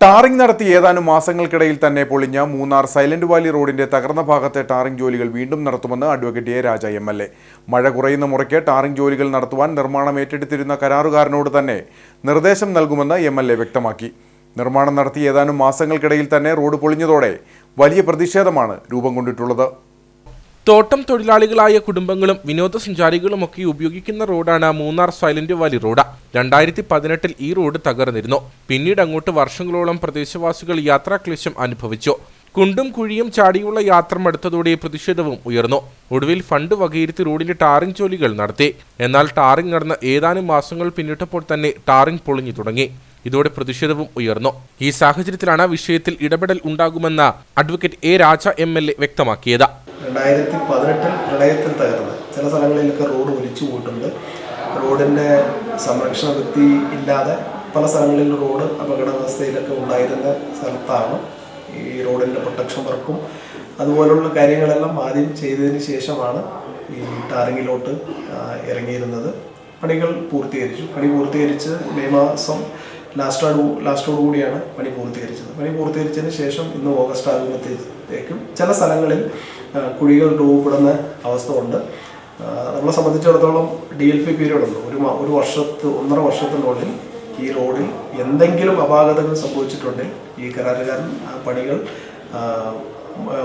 Tarring നടത്തി ഏതാനും മാസങ്ങൾക്കിടയിൽ തന്നെ പൊളിഞ്ഞ മൂന്നാർ സൈലന്റ് വാലി റോഡിന്റെ തകർന്ന ഭാഗത്തെ ടാറിംഗ് ജോലികൾ വീണ്ടും നടത്തുമെന്ന് അഡ്വക്കേറ്റ് എ രാജ എം.എൽ.എ. മഴ കുറയുന്ന മുറയ്ക്ക് ടാറിംഗ് ജോലികൾ നടത്തുവാൻ നിർമ്മാണം ഏറ്റെടുത്തിരുന്ന കരാറുകാരനോട് തന്നെ നിർദ്ദേശം നൽകുമെന്ന് എം.എൽ.എ. വ്യക്തമാക്കി. നിർമ്മാണം നടത്തി ഏതാനും മാസങ്ങൾക്കിടയിൽ തന്നെ റോഡ് പൊളിഞ്ഞതോടെ വലിയ പ്രതിഷേധമാണ് രൂപം കൊണ്ടിട്ടുള്ളത്. തോട്ടം തൊഴിലാളികളായ കുടുംബങ്ങളും വിനോദസഞ്ചാരികളുമൊക്കെ ഉപയോഗിക്കുന്ന റോഡാണ് മൂന്നാർ സൈലന്റ് വാലി റോഡ്. 2018 ഈ റോഡ് തകർന്നിരുന്നു. പിന്നീട് അങ്ങോട്ട് വർഷങ്ങളോളം പ്രദേശവാസികൾ യാത്രാക്ലേശം അനുഭവിച്ചു. കുണ്ടും കുഴിയും ചാടിയുള്ള യാത്ര മടുത്തതോടെ പ്രതിഷേധവും ഉയർന്നു. ഒടുവിൽ ഫണ്ട് വകയിരുത്തി റോഡിന്റെ ടാറിംഗ് ജോലികൾ നടത്തി. എന്നാൽ ടാറിംഗ് നടന്ന് ഏതാനും മാസങ്ങൾ പിന്നിട്ടപ്പോൾ തന്നെ ടാറിംഗ് പൊളിഞ്ഞു തുടങ്ങി. ഇതോടെ പ്രതിഷേധവും ഉയർന്നു. ഈ സാഹചര്യത്തിലാണ് വിഷയത്തിൽ ഇടപെടൽ ഉണ്ടാകുമെന്ന് അഡ്വക്കേറ്റ് എ രാജ എം.എൽ.എ. വ്യക്തമാക്കിയത്. 2018 പ്രളയത്തിൽ തകർന്ന് ചില സ്ഥലങ്ങളിലൊക്കെ റോഡ് ഒലിച്ചു പോയിട്ടുണ്ട്. റോഡിൻ്റെ സംരക്ഷണ വൃത്തി ഇല്ലാതെ പല സ്ഥലങ്ങളിലും റോഡ് അപകടാവസ്ഥയിലൊക്കെ ഉണ്ടായിരുന്ന സ്ഥലത്താണ് ഈ റോഡിൻ്റെ പ്രൊട്ടക്ഷൻ വർക്കും അതുപോലുള്ള കാര്യങ്ങളെല്ലാം ആദ്യം ചെയ്തതിന് ശേഷമാണ് ഈ ടാറിങ്ങിലോട്ട് ഇറങ്ങിയിരുന്നത്. പണികൾ പൂർത്തീകരിച്ചു. പണി പൂർത്തീകരിച്ച് മെയ് മാസം ലാസ്റ്റോടുകൂടിയാണ് പണി പൂർത്തീകരിച്ചത്. പണി പൂർത്തീകരിച്ചതിന് ശേഷം ഇന്ന് ഓഗസ്റ്റ് ആകുമ്പോഴത്തേക്കും ചില സ്ഥലങ്ങളിൽ കുഴികൾ രൂപപ്പെടുന്ന അവസ്ഥ ഉണ്ട്. നമ്മളെ സംബന്ധിച്ചിടത്തോളം DLP പീരീഡ് ഉണ്ട്. ഒന്നര വർഷത്തിനുള്ളിൽ ഈ റോഡിൽ എന്തെങ്കിലും അപാകതകൾ സംഭവിച്ചിട്ടുണ്ടെങ്കിൽ ഈ കരാറുകാരൻ പണികൾ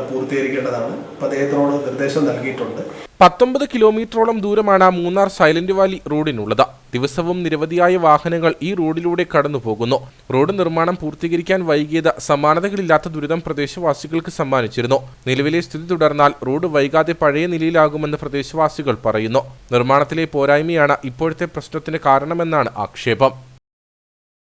പൂർത്തീകരിക്കേണ്ടതാണ്. അപ്പോൾ അദ്ദേഹത്തിനോട് നിർദ്ദേശം നൽകിയിട്ടുണ്ട്. 19 കിലോമീറ്ററോളം ദൂരമാണ് മൂന്നാർ സൈലന്റ് വാലി റോഡിനുള്ളത്. ദിവസവും നിരവധിയായ വാഹനങ്ങൾ ഈ റോഡിലൂടെ കടന്നു പോകുന്നു. റോഡ് നിർമ്മാണം പൂർത്തീകരിക്കാൻ വൈകിയത് സമാനതകളില്ലാത്ത ദുരിതം പ്രദേശവാസികൾക്ക് സമ്മാനിച്ചിരുന്നു. നിലവിലെ സ്ഥിതി തുടർന്നാൽ റോഡ് വൈകാതെ പഴയ നിലയിലാകുമെന്ന് പ്രദേശവാസികൾ പറയുന്നു. നിർമ്മാണത്തിലെ പോരായ്മയാണ് ഇപ്പോഴത്തെ പ്രശ്നത്തിന് കാരണമെന്നാണ് ആക്ഷേപം.